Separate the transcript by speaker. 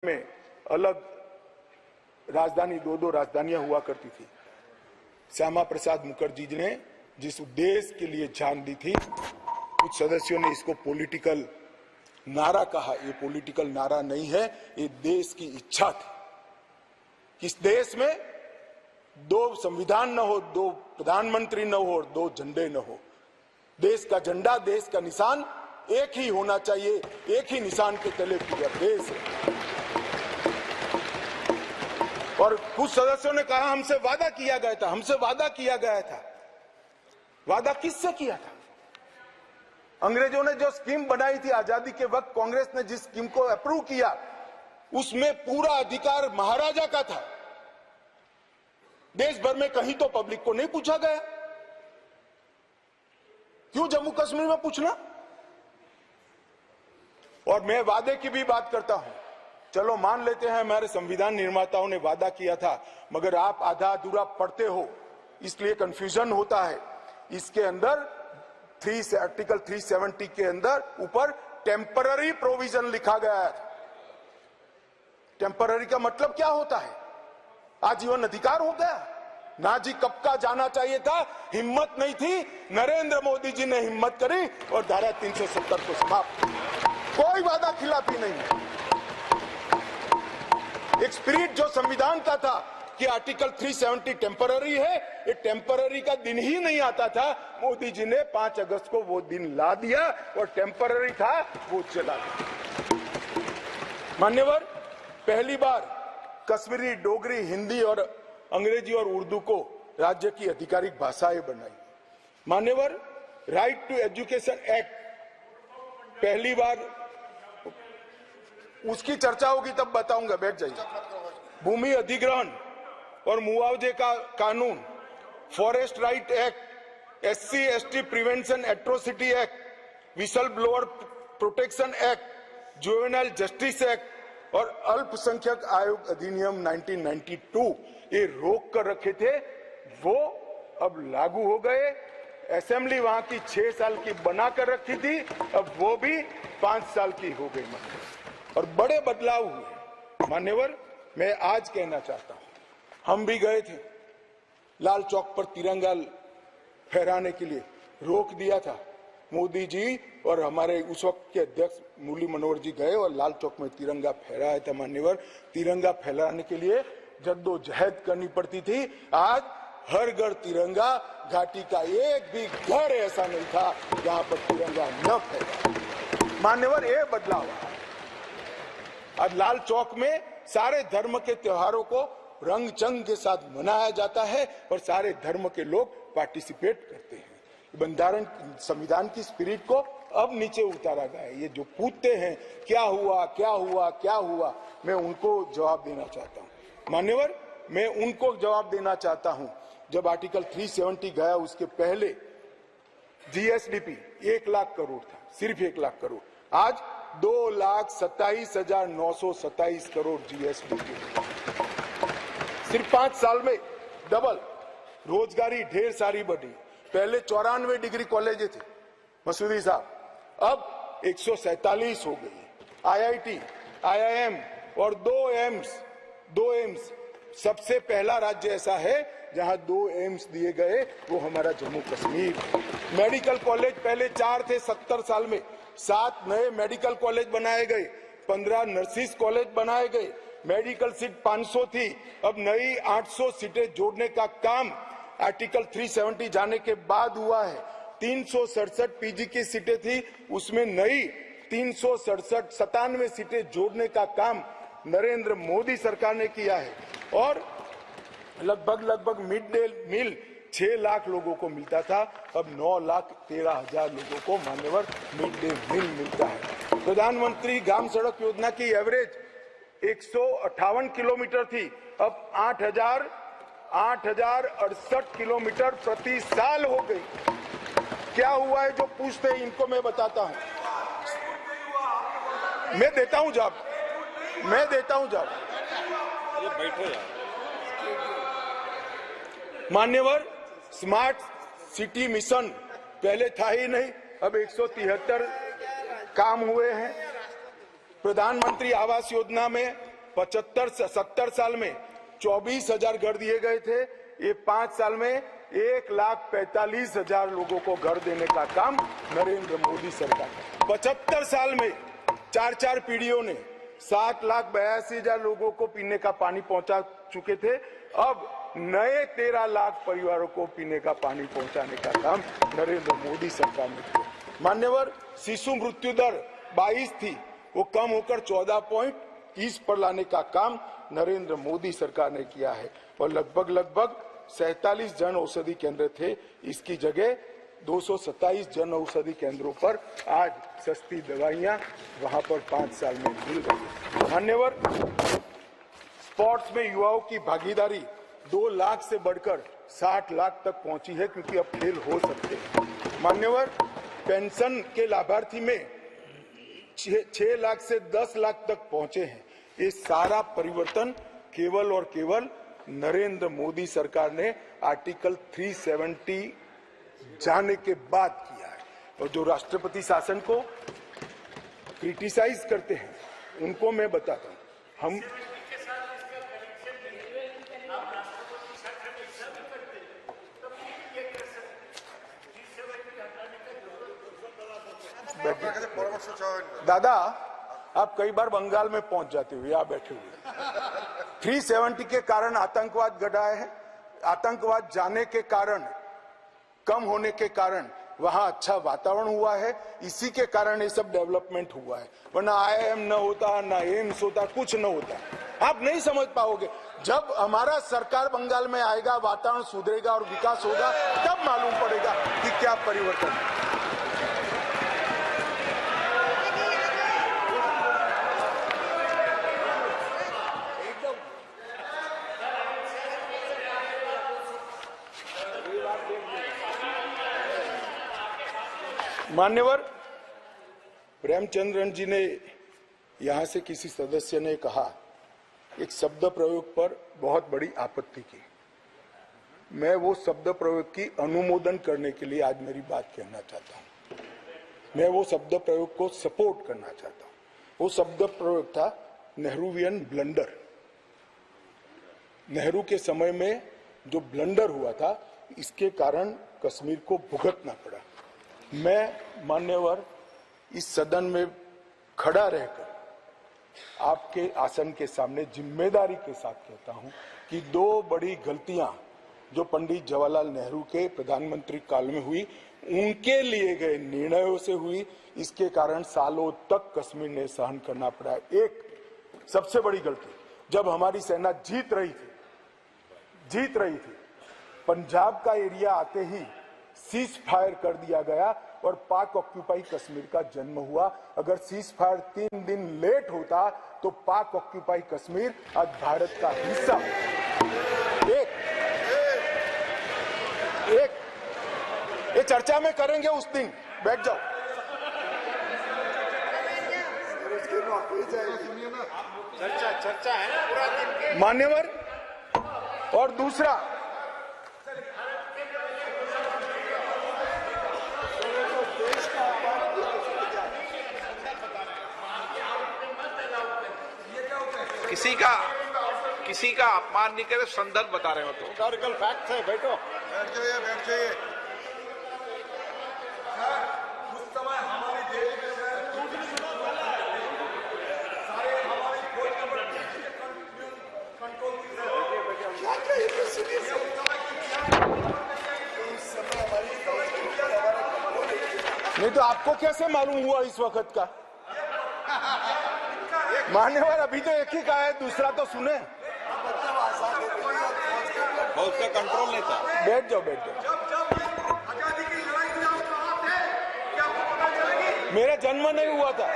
Speaker 1: में अलग राजधानी, दो राजधानियां हुआ करती थी। श्यामा प्रसाद मुखर्जी ने जिस उद्देश्य के लिए जान दी थी, कुछ सदस्यों ने इसको पॉलिटिकल नारा कहा। ये पॉलिटिकल नारा नहीं है, ये देश की इच्छा थी कि इस देश में दो संविधान न हो, दो प्रधानमंत्री न हो और दो झंडे न हो। देश का झंडा, देश का निशान एक ही होना चाहिए, एक ही निशान के तले पूरा देश है। और कुछ सदस्यों ने कहा हमसे वादा किया गया था, हमसे वादा किया गया था। वादा किससे किया था? अंग्रेजों ने जो स्कीम बनाई थी आजादी के वक्त, कांग्रेस ने जिस स्कीम को अप्रूव किया, उसमें पूरा अधिकार महाराजा का था। देश भर में कहीं तो पब्लिक को नहीं पूछा गया। क्यों जम्मू कश्मीर में पूछना? और मैं वादे की भी बात करता हूं। चलो मान लेते हैं हमारे संविधान निर्माताओं ने वादा किया था, मगर आप आधा अधूरा पढ़ते हो, इसलिए कंफ्यूजन होता है। इसके अंदर आर्टिकल 370 के अंदर ऊपर टेम्पररी प्रोविजन लिखा गया है। टेम्पररी का मतलब क्या होता है? आजीवन अधिकार हो गया ना जी। कब का जाना चाहिए था, हिम्मत नहीं थी। नरेंद्र मोदी जी ने हिम्मत करी और धारा 370 को समाप्त। कोई वादा खिलाफी नहीं है। एक स्पिरिट जो संविधान का था कि आर्टिकल 370 टेम्पररी है, ये टेम्पररी का दिन ही नहीं आता था। मोदी जी ने 5 अगस्त को वो दिन ला दिया और टेम्पररी था वो चला गया। मान्यवर, पहली बार कश्मीरी, डोगरी, हिंदी और अंग्रेजी और उर्दू को राज्य की आधिकारिक भाषाएं बनाई। मान्यवर, राइट टू एजुकेशन एक्ट पहली बार, उसकी चर्चा होगी तब बताऊंगा, बैठ जाइए। भूमि अधिग्रहण और मुआवजे का कानून, forest right act, SC ST prevention atrocity act, whistle blower protection act, juvenile justice act और अल्पसंख्यक आयोग अधिनियम 1992 ये रोक कर रखे थे, वो अब लागू हो गए। असेंबली वहां की 6 साल की बनाकर रखी थी, अब वो भी 5 साल की हो गई। और बड़े बदलाव हुए। मान्यवर, मैं आज कहना चाहता हूं, हम भी गए थे लाल चौक पर तिरंगा फहराने के लिए, रोक दिया था मोदी जी और हमारे उस वक्त के अध्यक्ष मुरली मनोहर जी गए और लाल चौक में तिरंगा फहराया था। मान्यवर, तिरंगा फहराने के लिए जद्दोजहद करनी पड़ती थी। आज हर घर तिरंगा, घाटी का एक भी घर ऐसा नहीं था जहां पर तिरंगा न फहरा। मान्यवर, ये बदलाव आज लाल चौक में सारे धर्म के त्योहारों को रंग चंग के साथ मनाया जाता है और सारे धर्म के लोग पार्टिसिपेट करते हैं। बंधारण, संविधान की स्पिरिट को अब नीचे उतारा गया है। ये जो पूछते हैं क्या हुआ क्या हुआ क्या हुआ, मैं उनको जवाब देना चाहता हूं। मान्यवर, मैं उनको जवाब देना चाहता हूं, जब आर्टिकल 370 गया उसके पहले GSDP 1 लाख करोड़ था, सिर्फ 1 लाख करोड़। आज 2,27,927 करोड़ GSDP, सिर्फ 5 साल में डबल। रोजगारी ढेर सारी बढ़ी। पहले 94 डिग्री कॉलेज थे मसूदी साहब, अब 147 हो गई। IIT, IIM और 2 एम्स। सबसे पहला राज्य ऐसा है जहां 2 एम्स दिए गए, वो हमारा जम्मू कश्मीर। मेडिकल कॉलेज पहले 4 थे 70 साल में, 7 नए मेडिकल कॉलेज बनाए गए, 15 नर्सिस कॉलेज बनाए गए। मेडिकल सीट 500 थी, अब नई 800 सीटें जोड़ने का काम आर्टिकल 370 जाने के बाद हुआ है। 367 PG की सीटें थी, उसमें नई 97 सीटें जोड़ने का काम नरेंद्र मोदी सरकार ने किया है। और लगभग मिड डे मील 6 लाख लोगों को मिलता था, अब 9,13,000 लोगों को मान्यवर मिड डे मील मिलता है। प्रधानमंत्री ग्राम सड़क योजना की एवरेज 158 किलोमीटर थी, अब 8,068 किलोमीटर प्रति साल हो गई। क्या हुआ है जो पूछते हैं, इनको मैं बताता हूं। मैं देता हूं जवाब। मान्यवर, स्मार्ट सिटी मिशन पहले था ही नहीं, अब 173 काम हुए हैं। प्रधानमंत्री आवास योजना में 70 साल में 24,000 घर दिए गए थे। ये 5 साल में 1,45,000 लोगों को घर देने का काम नरेंद्र मोदी सरकार। 75 साल में 4 पीढ़ियों ने 7,82,000 लोगों को पीने का पानी पहुंचा चुके थे। अब नए 13 लाख परिवारों को पीने का पानी पहुंचाने का काम नरेंद्र मोदी सरकार ने किया। मान्यवर, शिशु मृत्यु दर 22 थी, वो कम होकर 14.30 पर लाने का काम नरेंद्र मोदी सरकार ने किया है। और लगभग 47 जन औषधि केंद्र थे, इसकी जगह 227 जन औषधि केंद्रों पर आज सस्ती दवाइयां वहां पर 5 साल में मिल गई। मान्यवर, स्पोर्ट्स में युवाओं की भागीदारी 2 लाख से बढ़कर 60 लाख तक पहुंची है, क्योंकि अब खेल हो सकते हैं। मान्यवर, पेंशन के लाभार्थी में 6 लाख से 10 लाख तक पहुंचे हैं। ये सारा परिवर्तन केवल और केवल नरेंद्र मोदी सरकार ने आर्टिकल 370 जाने के बाद किया है। और जो राष्ट्रपति शासन को क्रिटिसाइज करते हैं, उनको मैं बताता हूं, हम दादा, आप कई बार बंगाल में पहुंच जाते हो, यहाँ बैठे हुए। 370 के कारण आतंकवाद घटा है। आतंकवाद जाने के कारण, कम होने के कारण वहां अच्छा वातावरण हुआ है। इसी के कारण ये सब डेवलपमेंट हुआ है, वरना IIM न होता, ना एम्स होता, कुछ न होता। आप नहीं समझ पाओगे। जब हमारा सरकार बंगाल में आएगा, वातावरण सुधरेगा और विकास होगा, तब मालूम पड़ेगा कि क्या परिवर्तन है। मान्यवर, प्रेमचंद्रन जी ने यहां से किसी सदस्य ने कहा, एक शब्द प्रयोग पर बहुत बड़ी आपत्ति की। मैं वो शब्द प्रयोग की अनुमोदन करने के लिए आज मेरी बात कहना चाहता हूं। मैं वो शब्द प्रयोग को सपोर्ट करना चाहता हूं। वो शब्द प्रयोग था नेहरूवियन ब्लंडर। नेहरू के समय में जो ब्लंडर हुआ था, इसके कारण कश्मीर को भुगतना पड़ा। मैं मान्यवर इस सदन में खड़ा रहकर आपके आसन के सामने जिम्मेदारी के साथ कहता हूं कि 2 बड़ी गलतियां जो पंडित जवाहरलाल नेहरू के प्रधानमंत्री काल में हुई, उनके लिए गए निर्णयों से हुई। इसके कारण सालों तक कश्मीर ने सहन करना पड़ा। एक सबसे बड़ी गलती, जब हमारी सेना जीत रही थी, पंजाब का एरिया आते ही सीज फायर कर दिया गया और पाक ऑक्यूपाई कश्मीर का जन्म हुआ। अगर सीज फायर 3 दिन लेट होता तो पाक ऑक्यूपाई कश्मीर आज भारत का हिस्सा। ये चर्चा में करेंगे उस दिन, बैठ जाओ। चर्चा है ना पूरा दिन। मान्यवर, और दूसरा,
Speaker 2: किसी का अपमान नहीं करे, संदर्भ बता रहे हो तो
Speaker 3: हिस्टोरिकल फैक्ट है। बैठ जाइए। उस समय हमारी देश में सारे हमारी फौज कंट्रोल
Speaker 1: नहीं तो आपको कैसे मालूम हुआ इस वक्त का? मान्यवर, अभी तो एक ही का है, दूसरा तो सुने।
Speaker 2: उसका कंट्रोल नहीं था।
Speaker 1: बैठ जाओ। मेरा जन्म नहीं हुआ था।